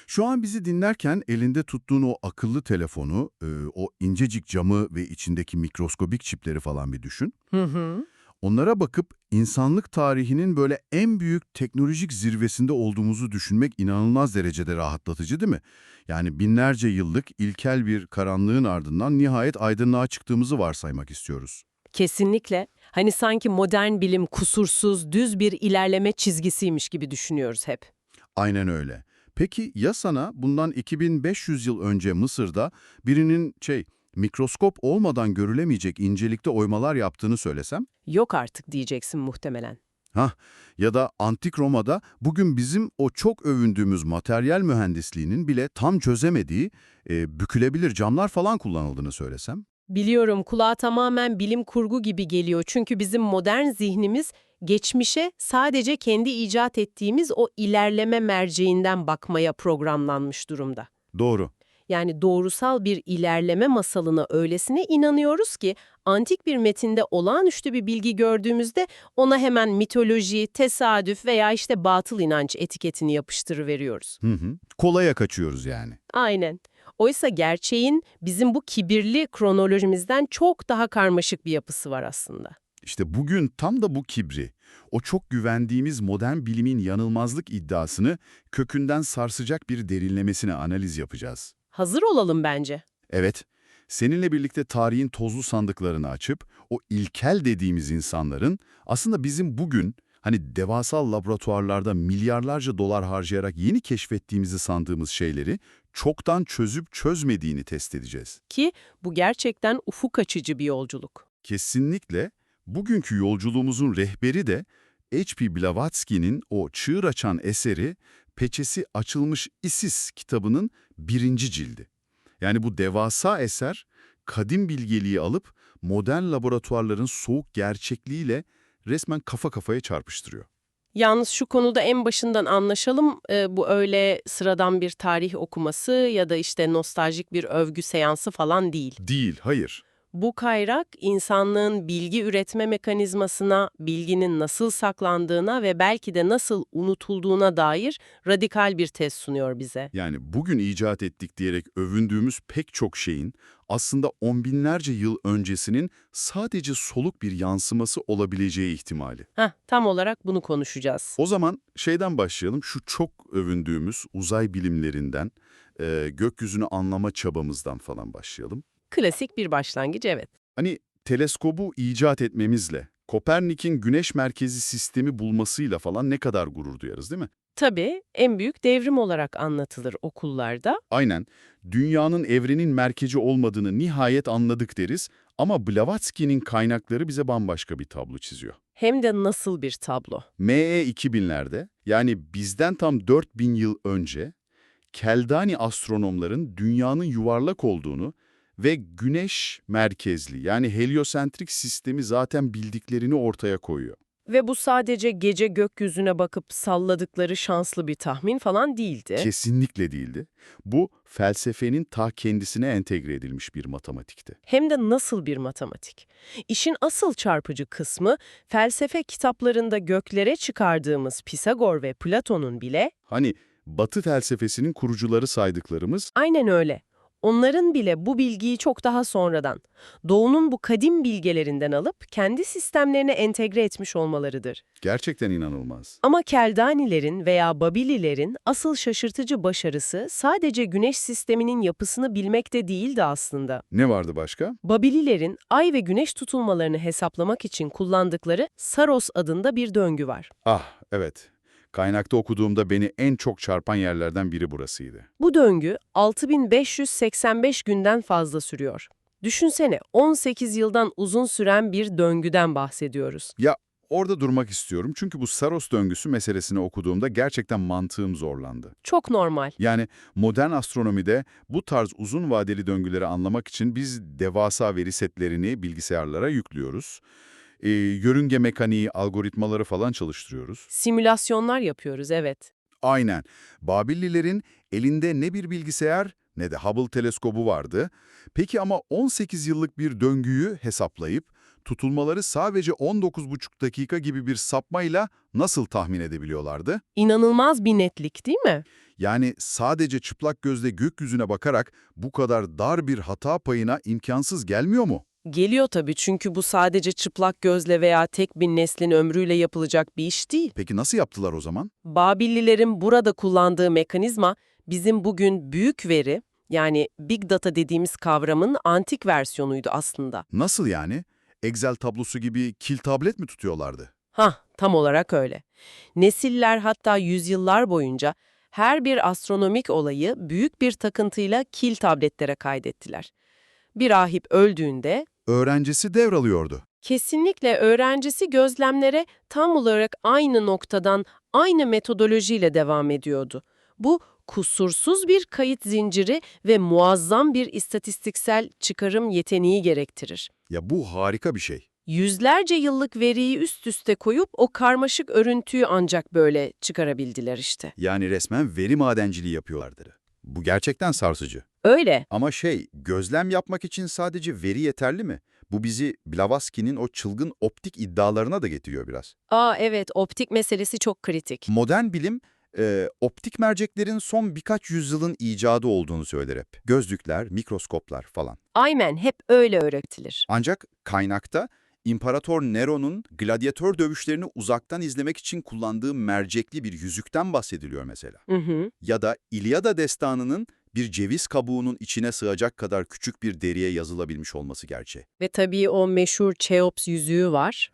Şu an bizi dinlerken elinde tuttuğun o akıllı telefonu, o incecik camı ve içindeki mikroskobik çipleri falan bir düşün. Hı hı. Onlara bakıp insanlık tarihinin böyle en büyük teknolojik zirvesinde olduğumuzu düşünmek inanılmaz derecede rahatlatıcı değil mi? Yani binlerce yıllık ilkel bir karanlığın ardından nihayet aydınlığa çıktığımızı varsaymak istiyoruz. Kesinlikle. Hani sanki modern bilim kusursuz, düz bir ilerleme çizgisiymiş gibi düşünüyoruz hep. Aynen öyle. Peki ya sana bundan 2500 yıl önce Mısır'da birinin mikroskop olmadan görülemeyecek incelikte oymalar yaptığını söylesem? Yok artık diyeceksin muhtemelen. Hah, ya da Antik Roma'da bugün bizim o çok övündüğümüz materyal mühendisliğinin bile tam çözemediği bükülebilir camlar falan kullanıldığını söylesem? Biliyorum, kulağa tamamen bilim kurgu gibi geliyor. Çünkü bizim modern zihnimiz geçmişe sadece kendi icat ettiğimiz o ilerleme merceğinden bakmaya programlanmış durumda. Doğru. Yani doğrusal bir ilerleme masalına öylesine inanıyoruz ki antik bir metinde olağanüstü bir bilgi gördüğümüzde ona hemen mitoloji, tesadüf veya işte batıl inanç etiketini yapıştırıveriyoruz. Hı hı. Kolaya kaçıyoruz yani. Aynen. Oysa gerçeğin bizim bu kibirli kronolojimizden çok daha karmaşık bir yapısı var aslında. İşte bugün tam da bu kibri, o çok güvendiğimiz modern bilimin yanılmazlık iddiasını kökünden sarsacak bir derinlemesine analiz yapacağız. Hazır olalım bence. Evet, seninle birlikte tarihin tozlu sandıklarını açıp o ilkel dediğimiz insanların aslında bizim bugün hani devasal laboratuvarlarda milyarlarca dolar harcayarak yeni keşfettiğimizi sandığımız şeyleri çoktan çözüp çözmediğini test edeceğiz. Ki bu gerçekten ufuk açıcı bir yolculuk. Kesinlikle bugünkü yolculuğumuzun rehberi de H.P. Blavatsky'nin o çığır açan eseri Peçesi Açılmış Isis kitabının birinci cildi. Yani bu devasa eser, kadim bilgeliği alıp modern laboratuvarların soğuk gerçekliğiyle resmen kafa kafaya çarpıştırıyor. Yalnız şu konuda en başından anlaşalım, bu öyle sıradan bir tarih okuması ya da işte nostaljik bir övgü seansı falan değil. Değil, hayır. Bu kaynak, insanlığın bilgi üretme mekanizmasına, bilginin nasıl saklandığına ve belki de nasıl unutulduğuna dair radikal bir tez sunuyor bize. Yani bugün icat ettik diyerek övündüğümüz pek çok şeyin aslında on binlerce yıl öncesinin sadece soluk bir yansıması olabileceği ihtimali. Tam olarak bunu konuşacağız. O zaman şeyden başlayalım, şu çok övündüğümüz uzay bilimlerinden, gökyüzünü anlama çabamızdan falan başlayalım. Klasik bir başlangıç, evet. Hani teleskobu icat etmemizle, Kopernik'in güneş merkezi sistemi bulmasıyla falan ne kadar gurur duyarız değil mi? Tabii en büyük devrim olarak anlatılır okullarda. Aynen, dünyanın evrenin merkezi olmadığını nihayet anladık deriz ama Blavatsky'nin kaynakları bize bambaşka bir tablo çiziyor. Hem de nasıl bir tablo. ME 2000'lerde, yani bizden tam 4000 yıl önce, Keldani astronomların dünyanın yuvarlak olduğunu ve güneş merkezli yani heliosentrik sistemi zaten bildiklerini ortaya koyuyor. Ve bu sadece gece gökyüzüne bakıp salladıkları şanslı bir tahmin falan değildi. Kesinlikle değildi. Bu felsefenin ta kendisine entegre edilmiş bir matematikti. Hem de nasıl bir matematik. İşin asıl çarpıcı kısmı felsefe kitaplarında göklere çıkardığımız Pisagor ve Platon'un bile Hani Batı felsefesinin kurucuları saydıklarımız aynen öyle. Onların bile bu bilgiyi çok daha sonradan, Doğu'nun bu kadim bilgelerinden alıp kendi sistemlerine entegre etmiş olmalarıdır. gerçekten inanılmaz. Ama Keldanilerin veya Babililerin asıl şaşırtıcı başarısı sadece güneş sisteminin yapısını bilmekte değildi aslında. Ne vardı başka? Babililerin ay ve güneş tutulmalarını hesaplamak için kullandıkları Saros adında bir döngü var. Ah, evet. Kaynakta okuduğumda beni en çok çarpan yerlerden biri burasıydı. Bu döngü 6585 günden fazla sürüyor. Düşünsene, 18 yıldan uzun süren bir döngüden bahsediyoruz. Ya orada durmak istiyorum çünkü bu Saros döngüsü meselesini okuduğumda gerçekten mantığım zorlandı. Çok normal. Yani modern astronomide bu tarz uzun vadeli döngüleri anlamak için biz devasa veri setlerini bilgisayarlara yüklüyoruz. Yörünge mekaniği, algoritmaları falan çalıştırıyoruz. Simülasyonlar yapıyoruz, evet. Aynen. Babillilerin elinde ne bir bilgisayar ne de Hubble teleskobu vardı. Peki ama 18 yıllık bir döngüyü hesaplayıp tutulmaları sadece 19,5 dakika gibi bir sapmayla nasıl tahmin edebiliyorlardı? İnanılmaz bir netlik, değil mi? Yani sadece çıplak gözle gökyüzüne bakarak bu kadar dar bir hata payına imkansız gelmiyor mu? Geliyor tabii, çünkü bu sadece çıplak gözle veya tek bir neslin ömrüyle yapılacak bir iş değil. Peki nasıl yaptılar o zaman? Babillilerin burada kullandığı mekanizma bizim bugün büyük veri, yani Big Data dediğimiz kavramın antik versiyonuydu aslında. Nasıl yani? Excel tablosu gibi kil tablet mi tutuyorlardı? Tam olarak öyle. Nesiller, hatta yüzyıllar boyunca her bir astronomik olayı büyük bir takıntıyla kil tabletlere kaydettiler. Bir rahip öldüğünde Öğrencisi devralıyordu. kesinlikle öğrencisi gözlemlere tam olarak aynı noktadan, aynı metodolojiyle devam ediyordu. Bu kusursuz bir kayıt zinciri ve muazzam bir istatistiksel çıkarım yeteneği gerektirir. Ya bu harika bir şey. Yüzlerce yıllık veriyi üst üste koyup o karmaşık örüntüyü ancak böyle çıkarabildiler işte. Yani resmen veri madenciliği yapıyorlardı. Bu gerçekten sarsıcı. Öyle. Ama gözlem yapmak için sadece veri yeterli mi? Bu bizi Blavatsky'nin o çılgın optik iddialarına da getiriyor biraz. Evet, optik meselesi çok kritik. Modern bilim, optik merceklerin son birkaç yüzyılın icadı olduğunu söyler hep. Gözlükler, mikroskoplar falan. Aynen, hep öyle öğretilir. Ancak kaynakta İmparator Nero'nun gladyatör dövüşlerini uzaktan izlemek için kullandığı mercekli bir yüzükten bahsediliyor mesela. Hı hı. Ya da İlyada destanının bir ceviz kabuğunun içine sığacak kadar küçük bir deriye yazılabilmiş olması gerçeği. Ve tabii o meşhur Cheops yüzüğü var.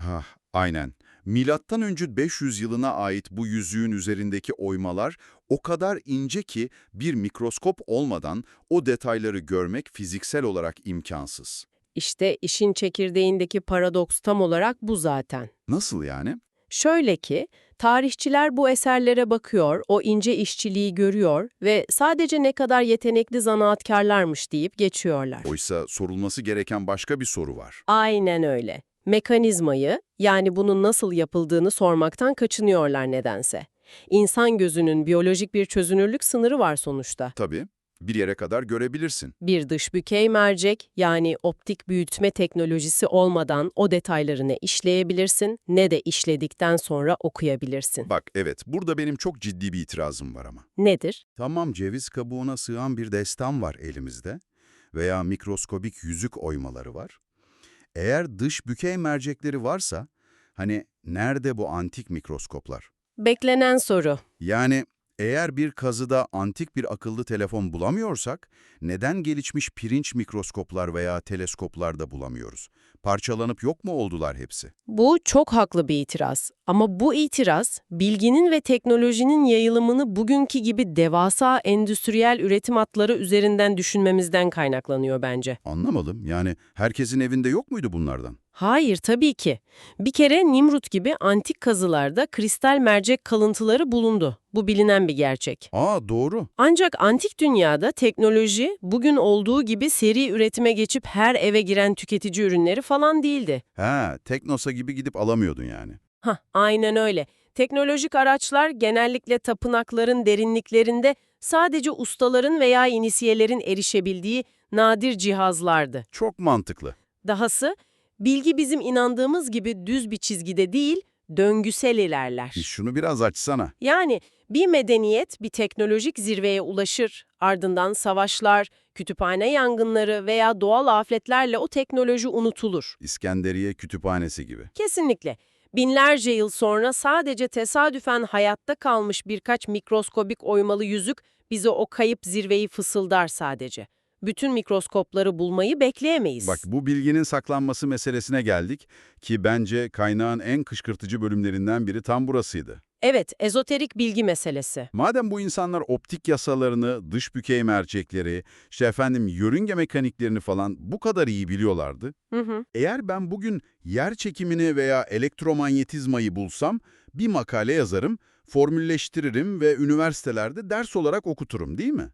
Aynen. Milattan önce 500 yılına ait bu yüzüğün üzerindeki oymalar o kadar ince ki bir mikroskop olmadan o detayları görmek fiziksel olarak imkansız. İşte işin çekirdeğindeki paradoks tam olarak bu zaten. Nasıl yani? Şöyle ki, tarihçiler bu eserlere bakıyor, o ince işçiliği görüyor ve sadece ne kadar yetenekli zanaatkarlarmış deyip geçiyorlar. Oysa sorulması gereken başka bir soru var. Aynen öyle. Mekanizmayı, yani bunun nasıl yapıldığını sormaktan kaçınıyorlar nedense. İnsan gözünün biyolojik bir çözünürlük sınırı var sonuçta. Tabii, bir yere kadar görebilirsin. Bir dış bükey mercek, yani optik büyütme teknolojisi olmadan o detayları ne işleyebilirsin ne de işledikten sonra okuyabilirsin. Bak evet, burada benim çok ciddi bir itirazım var ama. Nedir? Tamam, ceviz kabuğuna sığan bir destan var elimizde veya mikroskobik yüzük oymaları var. Eğer dış bükey mercekleri varsa, nerede bu antik mikroskoplar? Beklenen soru. Yani eğer bir kazıda antik bir akıllı telefon bulamıyorsak, neden gelişmiş pirinç mikroskoplar veya teleskoplar da bulamıyoruz? Parçalanıp yok mu oldular hepsi? Bu çok haklı bir itiraz. Ama bu itiraz, bilginin ve teknolojinin yayılımını bugünkü gibi devasa endüstriyel üretim hatları üzerinden düşünmemizden kaynaklanıyor bence. Anlamadım. Yani herkesin evinde yok muydu bunlardan? Hayır, tabii ki. Bir kere Nimrut gibi antik kazılarda kristal mercek kalıntıları bulundu. Bu bilinen bir gerçek. Doğru. Ancak antik dünyada teknoloji bugün olduğu gibi seri üretime geçip her eve giren tüketici ürünleri falan değildi. Teknosa gibi gidip alamıyordun yani. Aynen öyle. Teknolojik araçlar genellikle tapınakların derinliklerinde sadece ustaların veya inisiyelerin erişebildiği nadir cihazlardı. Çok mantıklı. Dahası, bilgi bizim inandığımız gibi düz bir çizgide değil, döngüsel ilerler. Şunu biraz açsana. Yani bir medeniyet bir teknolojik zirveye ulaşır, ardından savaşlar, kütüphane yangınları veya doğal afetlerle o teknoloji unutulur. İskenderiye Kütüphanesi gibi. Kesinlikle. Binlerce yıl sonra sadece tesadüfen hayatta kalmış birkaç mikroskobik oymalı yüzük bize o kayıp zirveyi fısıldar sadece. Bütün mikroskopları bulmayı bekleyemeyiz. Bak bu bilginin saklanması meselesine geldik ki bence kaynağın en kışkırtıcı bölümlerinden biri tam burasıydı. Evet, ezoterik bilgi meselesi. Madem bu insanlar optik yasalarını, dış bükey mercekleri, yörünge mekaniklerini falan bu kadar iyi biliyorlardı, eğer ben bugün yer çekimini veya elektromanyetizmayı bulsam bir makale yazarım, formülleştiririm ve üniversitelerde ders olarak okuturum değil mi?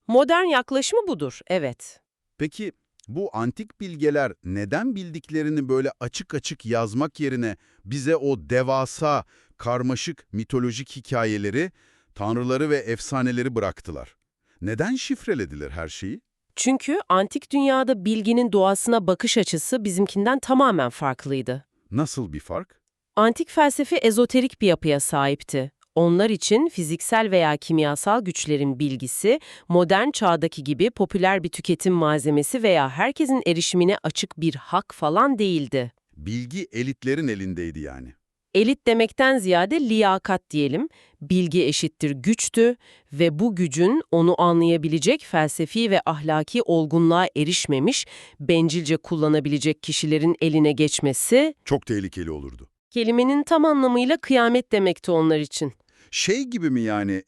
Modern yaklaşımı budur, evet. Peki bu antik bilgeler neden bildiklerini böyle açık açık yazmak yerine bize o devasa, karmaşık mitolojik hikayeleri, tanrıları ve efsaneleri bıraktılar? Neden şifrelediler her şeyi? Çünkü antik dünyada bilginin doğasına bakış açısı bizimkinden tamamen farklıydı. Nasıl bir fark? Antik felsefe ezoterik bir yapıya sahipti. Onlar için fiziksel veya kimyasal güçlerin bilgisi, modern çağdaki gibi popüler bir tüketim malzemesi veya herkesin erişimine açık bir hak falan değildi. Bilgi elitlerin elindeydi yani. Elit demekten ziyade liyakat diyelim, bilgi eşittir güçtü ve bu gücün onu anlayabilecek felsefi ve ahlaki olgunluğa erişmemiş, bencilce kullanabilecek kişilerin eline geçmesi, Çok tehlikeli olurdu. kelimenin tam anlamıyla kıyamet demekti onlar için. Şey gibi mi yani,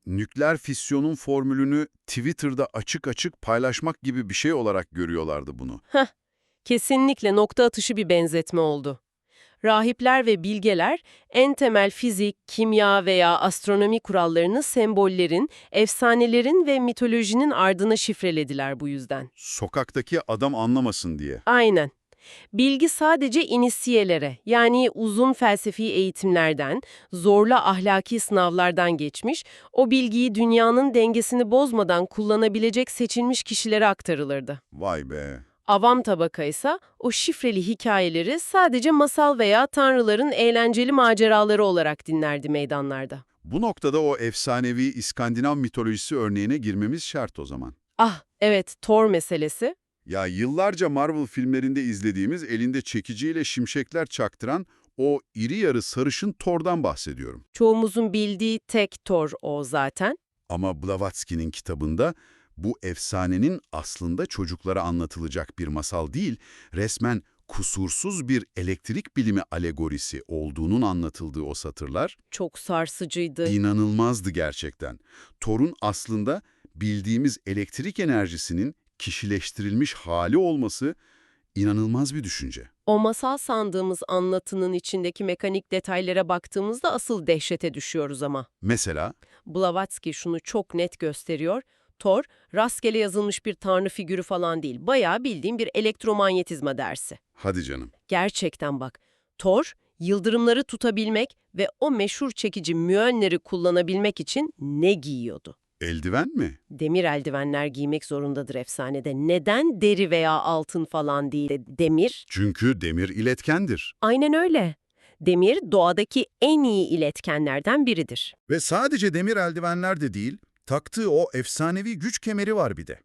nükleer fisyonun formülünü Twitter'da açık açık paylaşmak gibi bir şey olarak görüyorlardı bunu. Kesinlikle nokta atışı bir benzetme oldu. Rahipler ve bilgeler en temel fizik, kimya veya astronomi kurallarını sembollerin, efsanelerin ve mitolojinin ardına şifrelediler bu yüzden. Sokaktaki adam anlamasın diye. Aynen. Bilgi sadece inisiyelere, yani uzun felsefi eğitimlerden, zorlu ahlaki sınavlardan geçmiş, o bilgiyi dünyanın dengesini bozmadan kullanabilecek seçilmiş kişilere aktarılırdı. Vay be. Avam tabaka ise o şifreli hikayeleri sadece masal veya tanrıların eğlenceli maceraları olarak dinlerdi meydanlarda. Bu noktada o efsanevi İskandinav mitolojisi örneğine girmemiz şart o zaman. Ah, evet, Thor meselesi. Ya yıllarca Marvel filmlerinde izlediğimiz elinde çekiciyle şimşekler çaktıran o iri yarı sarışın Thor'dan bahsediyorum. Çoğumuzun bildiği tek Thor o zaten. Ama Blavatsky'nin kitabında bu efsanenin aslında çocuklara anlatılacak bir masal değil, resmen kusursuz bir elektrik bilimi alegorisi olduğunun anlatıldığı o satırlar Çok sarsıcıydı. inanılmazdı gerçekten. Thor'un aslında bildiğimiz elektrik enerjisinin kişileştirilmiş hali olması inanılmaz bir düşünce. O masal sandığımız anlatının içindeki mekanik detaylara baktığımızda asıl dehşete düşüyoruz ama. Mesela, Blavatsky şunu çok net gösteriyor. Thor, rastgele yazılmış bir tanrı figürü falan değil. Bayağı bildiğim bir elektromanyetizma dersi. hadi canım, Gerçekten bak. Thor, yıldırımları tutabilmek ve o meşhur çekici Mjölnir'i kullanabilmek için ne giyiyordu? eldiven mi? Demir eldivenler giymek zorundadır efsanede. Neden deri veya altın falan değil de demir? Çünkü demir iletkendir. Aynen öyle. Demir doğadaki en iyi iletkenlerden biridir. Ve sadece demir eldivenler de değil, taktığı o efsanevi güç kemeri var bir de.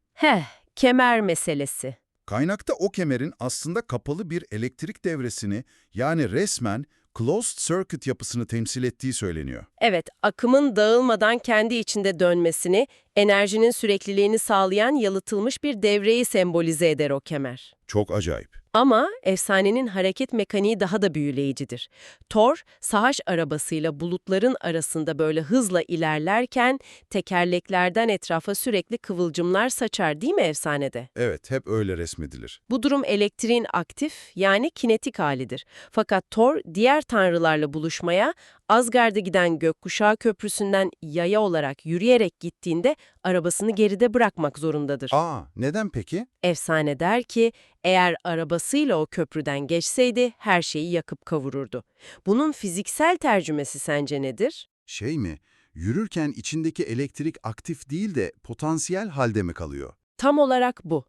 Kemer meselesi. Kaynakta o kemerin aslında kapalı bir elektrik devresini, yani resmen closed circuit yapısını temsil ettiği söyleniyor. Evet, akımın dağılmadan kendi içinde dönmesini, enerjinin sürekliliğini sağlayan yalıtılmış bir devreyi sembolize eder o kemer. Çok acayip. Ama efsanenin hareket mekaniği daha da büyüleyicidir. Thor, savaş arabasıyla bulutların arasında böyle hızla ilerlerken tekerleklerden etrafa sürekli kıvılcımlar saçar değil mi efsanede? Evet, hep öyle resmedilir. Bu durum elektriğin aktif yani kinetik halidir. Fakat Thor diğer tanrılarla buluşmaya Asgard'a giden gökkuşağı köprüsünden yaya olarak yürüyerek gittiğinde arabasını geride bırakmak zorundadır. Neden peki? Efsane der ki eğer arabasıyla o köprüden geçseydi her şeyi yakıp kavururdu. Bunun fiziksel tercümesi sence nedir? Şey mi, yürürken içindeki elektrik aktif değil de potansiyel halde mi kalıyor? Tam olarak bu.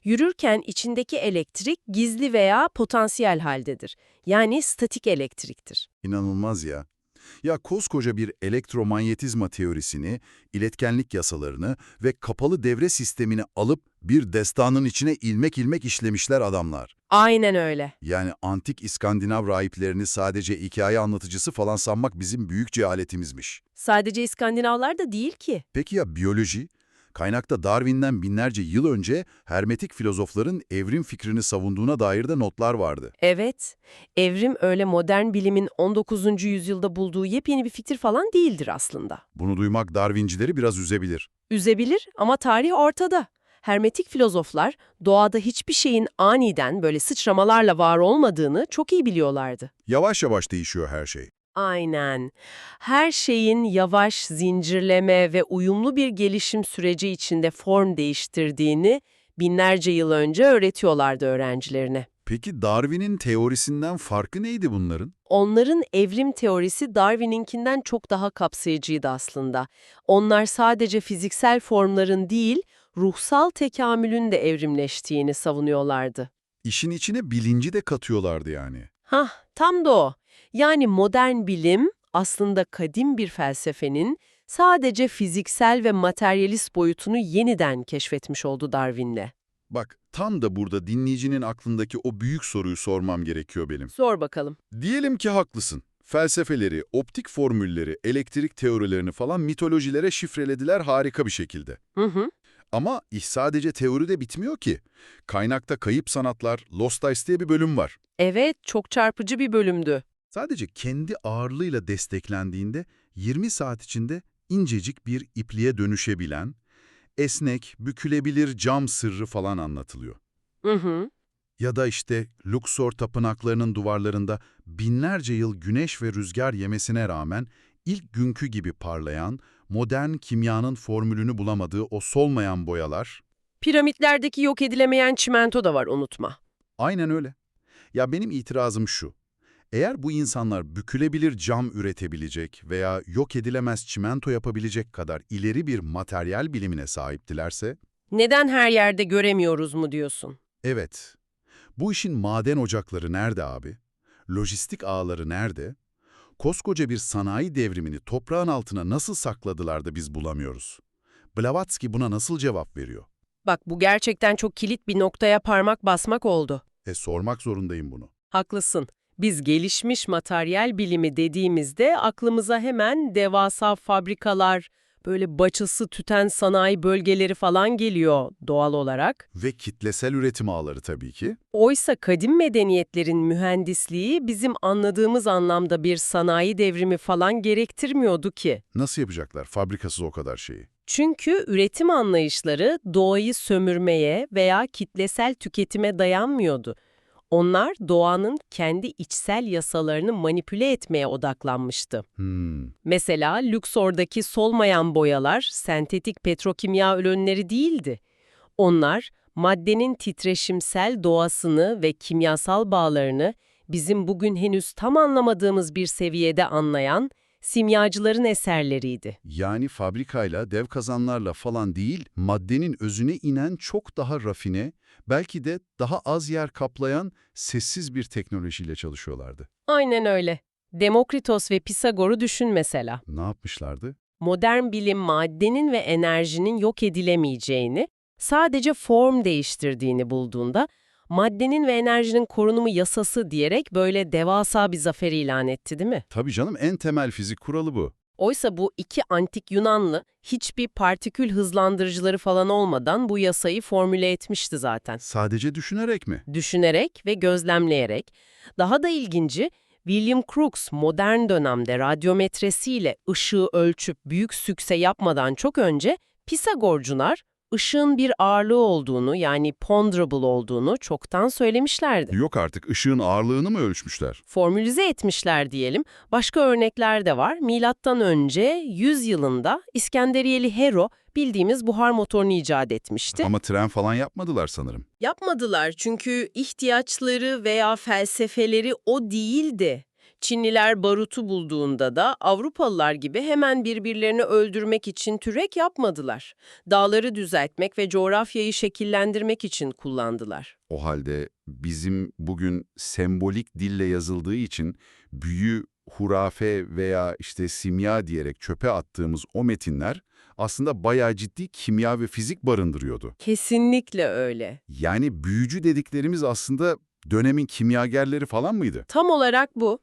Yürürken içindeki elektrik gizli veya potansiyel haldedir. Yani statik elektriktir. İnanılmaz ya. Ya koskoca bir elektromanyetizma teorisini, iletkenlik yasalarını ve kapalı devre sistemini alıp bir destanın içine ilmek ilmek işlemişler adamlar. Aynen öyle. Yani antik İskandinav rahiplerini sadece hikaye anlatıcısı falan sanmak bizim büyük cehaletimizmiş. Sadece İskandinavlar da değil ki. Peki ya biyoloji? Kaynakta Darwin'den binlerce yıl önce hermetik filozofların evrim fikrini savunduğuna dair de notlar vardı. Evet, evrim öyle modern bilimin 19. yüzyılda bulduğu yepyeni bir fikir falan değildir aslında. Bunu duymak Darwincileri biraz üzebilir. Üzebilir ama tarih ortada. Hermetik filozoflar doğada hiçbir şeyin aniden böyle sıçramalarla var olmadığını çok iyi biliyorlardı. Yavaş yavaş değişiyor her şey. Aynen. Her şeyin yavaş, zincirleme ve uyumlu bir gelişim süreci içinde form değiştirdiğini binlerce yıl önce öğretiyorlardı öğrencilerine. Peki Darwin'in teorisinden farkı neydi bunların? Onların evrim teorisi Darwin'inkinden çok daha kapsayıcıydı aslında. Onlar sadece fiziksel formların değil, ruhsal tekamülün de evrimleştiğini savunuyorlardı. İşin içine bilinci de katıyorlardı yani. Hah, tam da o. Yani modern bilim aslında kadim bir felsefenin sadece fiziksel ve materyalist boyutunu yeniden keşfetmiş oldu Darwin'le. Bak, tam da burada dinleyicinin aklındaki o büyük soruyu sormam gerekiyor benim. Sor bakalım. Diyelim ki haklısın. Felsefeleri, optik formülleri, elektrik teorilerini falan mitolojilere şifrelediler harika bir şekilde. Hı hı. Ama iş sadece teoride bitmiyor ki. Kaynakta Kayıp Sanatlar, Lost Ice diye bir bölüm var. Evet, çok çarpıcı bir bölümdü. Sadece kendi ağırlığıyla desteklendiğinde 20 saat içinde incecik bir ipliğe dönüşebilen, esnek, bükülebilir cam sırrı falan anlatılıyor. Hı hı. Ya da işte Luxor tapınaklarının duvarlarında binlerce yıl güneş ve rüzgar yemesine rağmen ilk günkü gibi parlayan, modern kimyanın formülünü bulamadığı o solmayan boyalar, Piramitlerdeki yok edilemeyen çimento da var, unutma. aynen öyle. Ya benim itirazım şu, eğer bu insanlar bükülebilir cam üretebilecek veya yok edilemez çimento yapabilecek kadar ileri bir materyal bilimine sahiptilerse, Neden her yerde göremiyoruz mu diyorsun? evet, bu işin maden ocakları nerede abi? Lojistik ağları nerede? Koskoca bir sanayi devrimini toprağın altına nasıl sakladılar da biz bulamıyoruz? Blavatsky buna nasıl cevap veriyor? Bak, bu gerçekten çok kilit bir noktaya parmak basmak oldu. Sormak zorundayım bunu. Haklısın. Biz gelişmiş materyal bilimi dediğimizde aklımıza hemen devasa fabrikalar, böyle baçısı tüten sanayi bölgeleri falan geliyor doğal olarak. Ve kitlesel üretim ağları tabii ki. Oysa kadim medeniyetlerin mühendisliği bizim anladığımız anlamda bir sanayi devrimi falan gerektirmiyordu ki. Nasıl yapacaklar fabrikasız o kadar şeyi? Çünkü üretim anlayışları doğayı sömürmeye veya kitlesel tüketime dayanmıyordu. Onlar doğanın kendi içsel yasalarını manipüle etmeye odaklanmıştı. Mesela Luxor'daki solmayan boyalar sentetik petrokimya ürünleri değildi. Onlar maddenin titreşimsel doğasını ve kimyasal bağlarını bizim bugün henüz tam anlamadığımız bir seviyede anlayan simyacıların eserleriydi. Yani fabrikayla, dev kazanlarla falan değil, maddenin özüne inen çok daha rafine, belki de daha az yer kaplayan sessiz bir teknolojiyle çalışıyorlardı. Aynen öyle. Demokritos ve Pisagor'u düşün mesela. Ne yapmışlardı? Modern bilim maddenin ve enerjinin yok edilemeyeceğini, sadece form değiştirdiğini bulduğunda, maddenin ve enerjinin korunumu yasası diyerek böyle devasa bir zafer ilan etti, değil mi? Tabii canım, en temel fizik kuralı bu. Oysa bu iki antik Yunanlı hiçbir partikül hızlandırıcıları falan olmadan bu yasayı formüle etmişti zaten. Sadece düşünerek mi? Düşünerek ve gözlemleyerek. Daha da ilginci, William Crookes modern dönemde radyometresiyle ışığı ölçüp büyük sükse yapmadan çok önce Pisagorcular ışığın bir ağırlığı olduğunu, yani ponderable olduğunu çoktan söylemişlerdi. Yok artık, ışığın ağırlığını mı ölçmüşler? Formülize etmişler diyelim. Başka örnekler de var. Milattan önce 100 yılında İskenderiyeli Hero bildiğimiz buhar motorunu icat etmişti. Ama tren falan yapmadılar sanırım. Yapmadılar çünkü ihtiyaçları veya felsefeleri o değildi. Çinliler barutu bulduğunda da Avrupalılar gibi hemen birbirlerini öldürmek için türek yapmadılar. Dağları düzeltmek ve coğrafyayı şekillendirmek için kullandılar. O halde bizim bugün sembolik dille yazıldığı için büyü, hurafe veya işte simya diyerek çöpe attığımız o metinler aslında bayağı ciddi kimya ve fizik barındırıyordu. Kesinlikle öyle. Yani büyücü dediklerimiz aslında dönemin kimyagerleri falan mıydı? Tam olarak bu.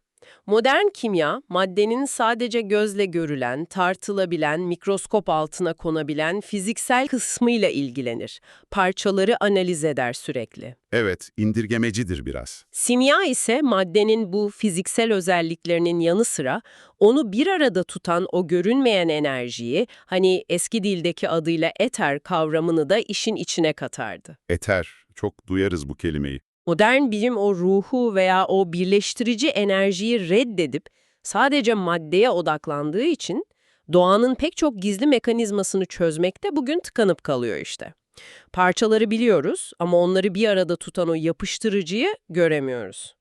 Modern kimya, maddenin sadece gözle görülen, tartılabilen, mikroskop altına konabilen fiziksel kısmıyla ilgilenir. Parçaları analiz eder sürekli. Evet, indirgemecidir biraz. Simya ise maddenin bu fiziksel özelliklerinin yanı sıra onu bir arada tutan o görünmeyen enerjiyi, hani eski dildeki adıyla eter kavramını da işin içine katardı. Eter, çok duyarız bu kelimeyi. Modern bilim o ruhu veya o birleştirici enerjiyi reddedip sadece maddeye odaklandığı için doğanın pek çok gizli mekanizmasını çözmekte bugün tıkanıp kalıyor işte. Parçaları biliyoruz ama onları bir arada tutan o yapıştırıcıyı göremiyoruz.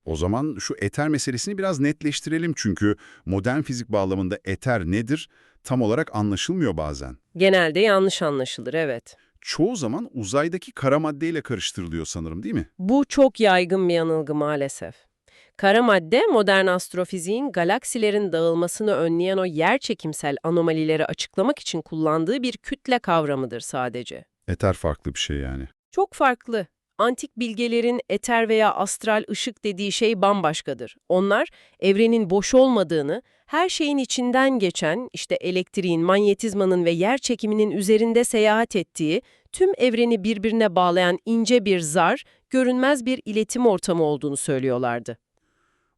O zaman şu eter meselesini biraz netleştirelim çünkü modern fizik bağlamında eter nedir tam olarak anlaşılmıyor bazen. Genelde yanlış anlaşılır, evet. çoğu zaman uzaydaki kara maddeyle karıştırılıyor sanırım, değil mi? Bu çok yaygın bir yanılgı maalesef. Kara madde, modern astrofiziğin galaksilerin dağılmasını önleyen o yerçekimsel anomalileri açıklamak için kullandığı bir kütle kavramıdır sadece. Eter farklı bir şey yani. Çok farklı. Antik bilgelerin eter veya astral ışık dediği şey bambaşkadır. Onlar, evrenin boş olmadığını, her şeyin içinden geçen, işte elektriğin, manyetizmanın ve yer çekiminin üzerinde seyahat ettiği, tüm evreni birbirine bağlayan ince bir zar, görünmez bir iletim ortamı olduğunu söylüyorlardı.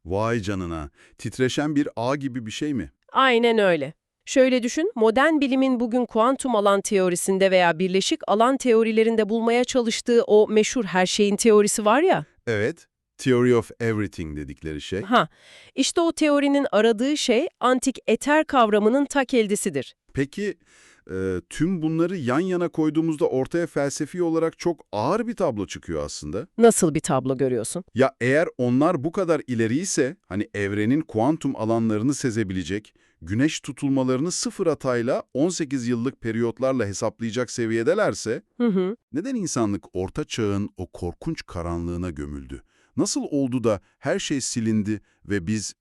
Vay canına, titreşen bir ağ gibi bir şey mi? Aynen öyle. Şöyle düşün, modern bilimin bugün kuantum alan teorisinde veya birleşik alan teorilerinde bulmaya çalıştığı o meşhur her şeyin teorisi var ya. Evet, Theory of Everything dedikleri şey. İşte o teorinin aradığı şey antik eter kavramının ta kendisidir. Peki, tüm bunları yan yana koyduğumuzda ortaya felsefi olarak çok ağır bir tablo çıkıyor aslında. Nasıl bir tablo görüyorsun? Ya eğer onlar bu kadar ileriyse, hani evrenin kuantum alanlarını sezebilecek, güneş tutulmalarını sıfır hatayla 18 yıllık periyotlarla hesaplayacak seviyedelerse, neden insanlık orta çağın o korkunç karanlığına gömüldü? Nasıl oldu da her şey silindi ve biz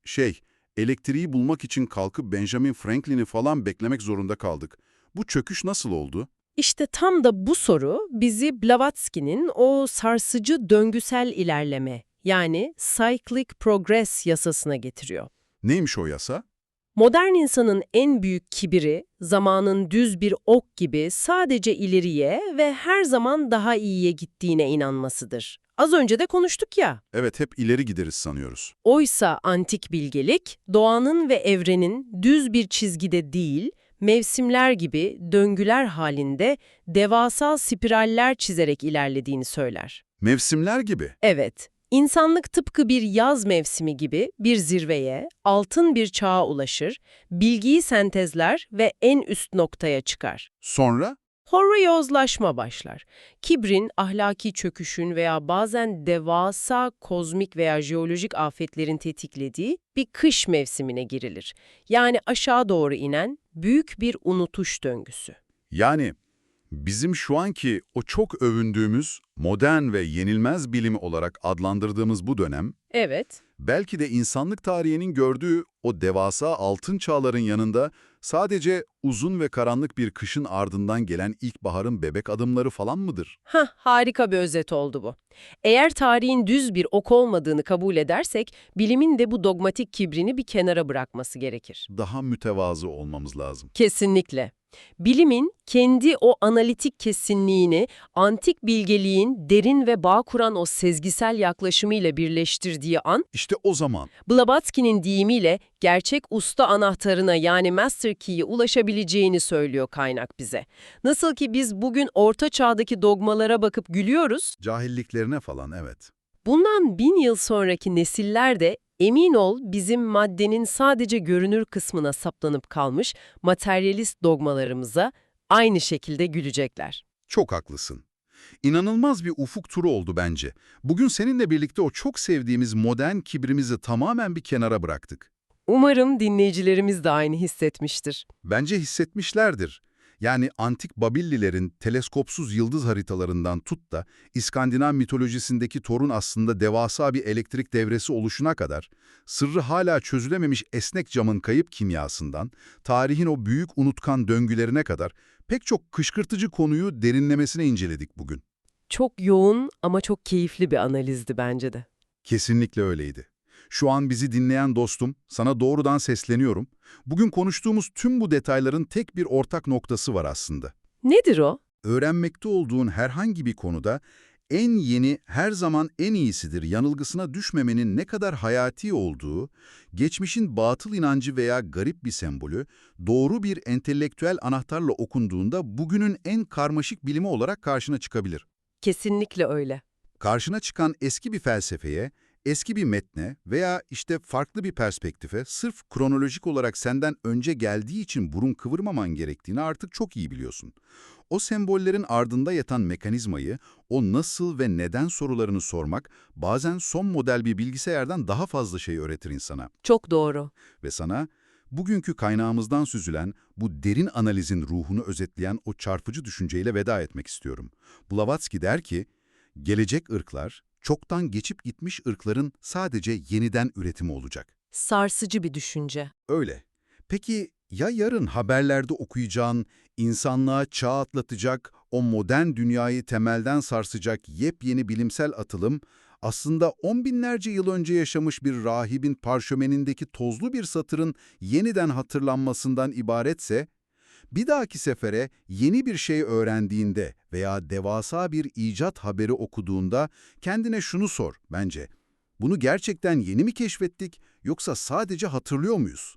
elektriği bulmak için kalkıp Benjamin Franklin'i falan beklemek zorunda kaldık? Bu çöküş nasıl oldu? İşte tam da bu soru bizi Blavatsky'nin o sarsıcı döngüsel ilerleme, yani cyclic progress yasasına getiriyor. Neymiş o yasa? Modern insanın en büyük kibiri, zamanın düz bir ok gibi sadece ileriye ve her zaman daha iyiye gittiğine inanmasıdır. Az önce de konuştuk ya. Evet, hep ileri gideriz sanıyoruz. Oysa antik bilgelik, doğanın ve evrenin düz bir çizgide değil, mevsimler gibi döngüler halinde devasa spiraller çizerek ilerlediğini söyler. Mevsimler gibi. Evet, insanlık tıpkı bir yaz mevsimi gibi bir zirveye, altın bir çağa ulaşır, bilgiyi sentezler ve en üst noktaya çıkar. Sonra? Horror başlar. Kibrin, ahlaki çöküşün veya bazen devasa kozmik veya jeolojik afetlerin tetiklediği bir kış mevsimine girilir. Yani aşağı doğru inen büyük bir unutuş döngüsü. Yani bizim şu anki o çok övündüğümüz modern ve yenilmez bilimi olarak adlandırdığımız bu dönem, Evet. belki de insanlık tarihinin gördüğü o devasa altın çağların yanında sadece uzun ve karanlık bir kışın ardından gelen ilkbaharın bebek adımları falan mıdır? Harika bir özet oldu bu. Eğer tarihin düz bir ok olmadığını kabul edersek, bilimin de bu dogmatik kibrini bir kenara bırakması gerekir. Daha mütevazı olmamız lazım. Kesinlikle. Bilimin kendi o analitik kesinliğini antik bilgeliğin derin ve bağ kuran o sezgisel yaklaşımıyla birleştirdiği an, İşte o zaman Blavatsky'nin deyimiyle gerçek usta anahtarına yani master key'ye ulaşabileceğini söylüyor kaynak bize. Nasıl ki biz bugün orta çağdaki dogmalara bakıp gülüyoruz, cahilliklerine falan evet. bundan 1000 yıl sonraki nesiller de emin ol bizim maddenin sadece görünür kısmına saplanıp kalmış materyalist dogmalarımıza aynı şekilde gülecekler. Çok haklısın. İnanılmaz bir ufuk turu oldu bence. Bugün seninle birlikte o çok sevdiğimiz modern kibrimizi tamamen bir kenara bıraktık. Umarım dinleyicilerimiz de aynı hissetmiştir. Bence hissetmişlerdir. Yani antik Babillilerin teleskopsuz yıldız haritalarından tut da İskandinav mitolojisindeki Thor'un aslında devasa bir elektrik devresi oluşuna kadar, sırrı hala çözülememiş esnek camın kayıp kimyasından, tarihin o büyük unutkan döngülerine kadar pek çok kışkırtıcı konuyu derinlemesine inceledik bugün. Çok yoğun ama çok keyifli bir analizdi bence de. Kesinlikle öyleydi. Şu an bizi dinleyen dostum, sana doğrudan sesleniyorum. Bugün konuştuğumuz tüm bu detayların tek bir ortak noktası var aslında. Nedir o? Öğrenmekte olduğun herhangi bir konuda en yeni her zaman en iyisidir yanılgısına düşmemenin ne kadar hayati olduğu, geçmişin batıl inancı veya garip bir sembolü, doğru bir entelektüel anahtarla okunduğunda bugünün en karmaşık bilimi olarak karşına çıkabilir. Kesinlikle öyle. Karşına çıkan eski bir felsefeye, eski bir metne veya işte farklı bir perspektife sırf kronolojik olarak senden önce geldiği için burun kıvırmaman gerektiğini artık çok iyi biliyorsun. O sembollerin ardında yatan mekanizmayı, o nasıl ve neden sorularını sormak bazen son model bir bilgisayardan daha fazla şey öğretir insana. Çok doğru. Ve sana Bugünkü kaynağımızdan süzülen bu derin analizin ruhunu özetleyen o çarpıcı düşünceyle veda etmek istiyorum. Blavatsky der ki, gelecek ırklar, çoktan geçip gitmiş ırkların sadece yeniden üretimi olacak. Sarsıcı bir düşünce. Öyle. Peki ya yarın haberlerde okuyacağın, insanlığa çağ atlatacak, o modern dünyayı temelden sarsacak yepyeni bilimsel atılım, aslında on binlerce yıl önce yaşamış bir rahibin parşömenindeki tozlu bir satırın yeniden hatırlanmasından ibaretse, bir dahaki sefere yeni bir şey öğrendiğinde veya devasa bir icat haberi okuduğunda kendine şunu sor bence. Bunu gerçekten yeni mi keşfettik yoksa sadece hatırlıyor muyuz?